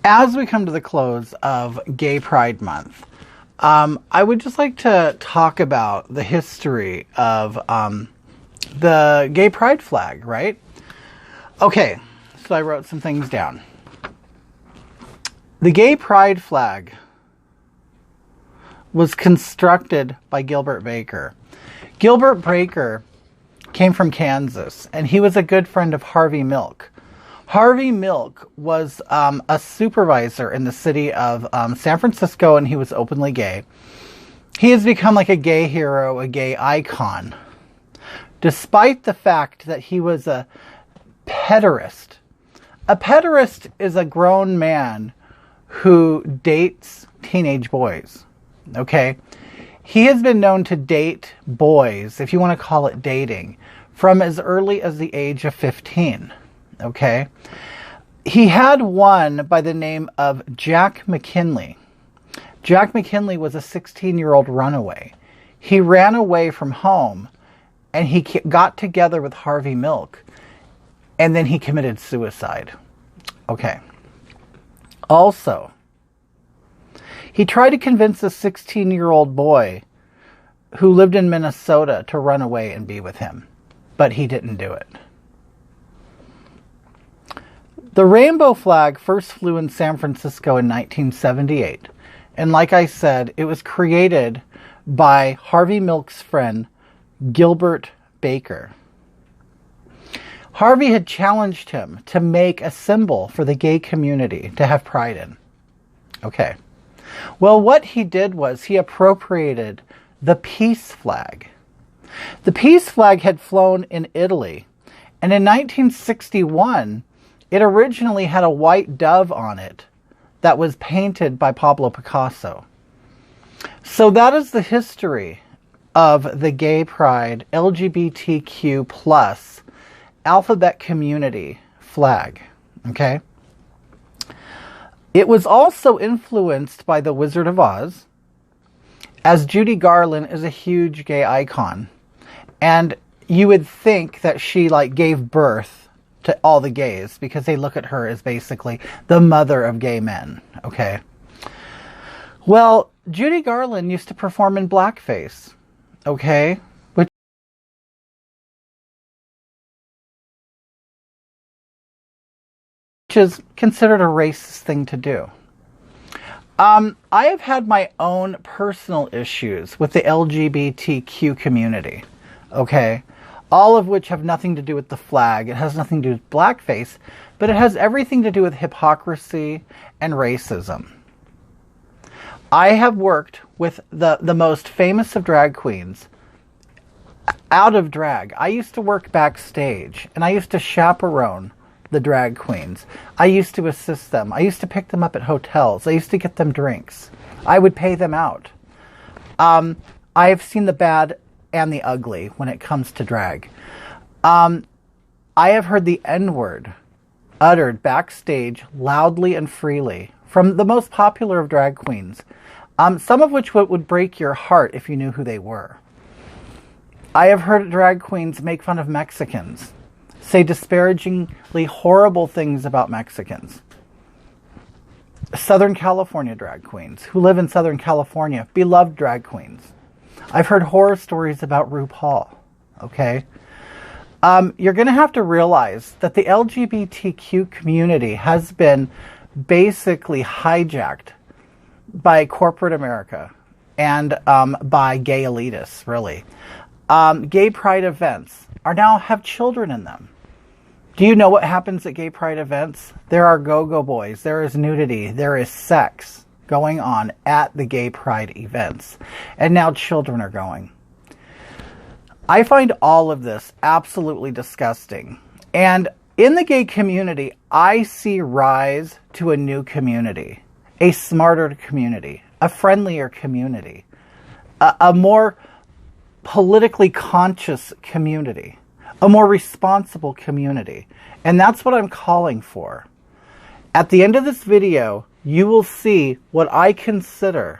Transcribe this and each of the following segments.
as we come to the close of Gay Pride Month, I would just like to talk about the history of the Gay Pride flag, right? Okay, so I wrote some things down. The Gay Pride flag was constructed by Gilbert Baker. Gilbert Baker came from Kansas, and he was a good friend of Harvey Milk. Harvey Milk was a supervisor in the city of San Francisco, and he was openly gay. He has become like a gay hero, a gay icon, despite the fact that he was a pederast. A pederast is a grown man who dates teenage boys, okay? He has been known to date boys, if you want to call it dating, from as early as the age of 15, okay? He had one by the name of Jack McKinley. Jack McKinley was a 16-year-old runaway. He ran away from home, and he got together with Harvey Milk, and then he committed suicide. Okay. Also, he tried to convince a 16-year-old boy who lived in Minnesota to run away and be with him, but he didn't do it. The rainbow flag first flew in San Francisco in 1978, and like I said, it was created by Harvey Milk's friend, Gilbert Baker. Harvey had challenged him to make a symbol for the gay community to have pride in. Okay. Well, what he did was he appropriated the peace flag. The peace flag had flown in Italy, and in 1961, it originally had a white dove on it that was painted by Pablo Picasso. So that is the history of the Gay Pride LGBTQ plus alphabet community flag, okay? It was also influenced by The Wizard of Oz, as Judy Garland is a huge gay icon. And you would think that she gave birth to all the gays because they look at her as basically the mother of gay men, okay? Well, Judy Garland used to perform in blackface, okay? Which is considered a racist thing to do. I have had my own personal issues with the LGBTQ community, okay? All of which have nothing to do with the flag. It has nothing to do with blackface, but it has everything to do with hypocrisy and racism. I have worked with the most famous of drag queens out of drag. I used to work backstage, and I used to chaperone the drag queens. I used to assist them. I used to pick them up at hotels. I used to get them drinks. I would pay them out. I have seen the bad and the ugly when it comes to drag. I have heard the N-word uttered backstage loudly and freely from the most popular of drag queens, some of which would break your heart if you knew who they were. I have heard drag queens make fun of Mexicans, say disparagingly horrible things about Mexicans. Southern California drag queens who live in Southern California, beloved drag queens. I've heard horror stories about RuPaul, okay? You're going to have to realize that the LGBTQ community has been basically hijacked by corporate America and by gay elitists, really. Gay pride events now have children in them. Do you know what happens at gay pride events? There are go-go boys, there is nudity, there is sex going on at the gay pride events. And now children are going. I find all of this absolutely disgusting. And in the gay community, I see rise to a new community, a smarter community, a friendlier community, a more politically conscious community, a more responsible community. And that's what I'm calling for. At the end of this video, you will see what I consider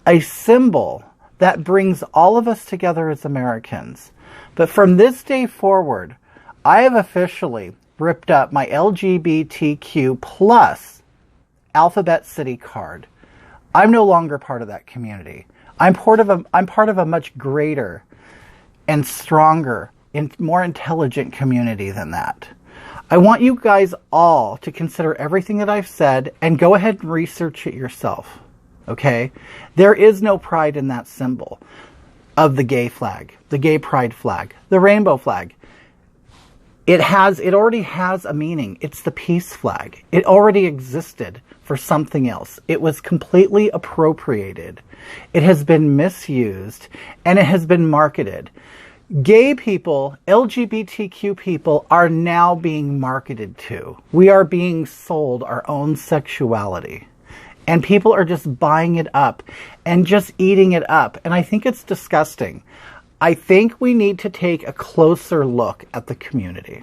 a symbol that brings all of us together as Americans. But from this day forward, I have officially ripped up my LGBTQ plus Alphabet City card. I'm no longer part of that community. I'm part of a much greater and stronger and more intelligent community than that. I want you guys all to consider everything that I've said and go ahead and research it yourself. Okay? There is no pride in that symbol of the gay flag, the gay pride flag, the rainbow flag. It already has a meaning. It's the peace flag. It already existed for something else. It was completely appropriated. It has been misused and it has been marketed. Gay people, LGBTQ people are now being marketed to. We are being sold our own sexuality. And people are just buying it up and just eating it up. And I think it's disgusting. I think we need to take a closer look at the community.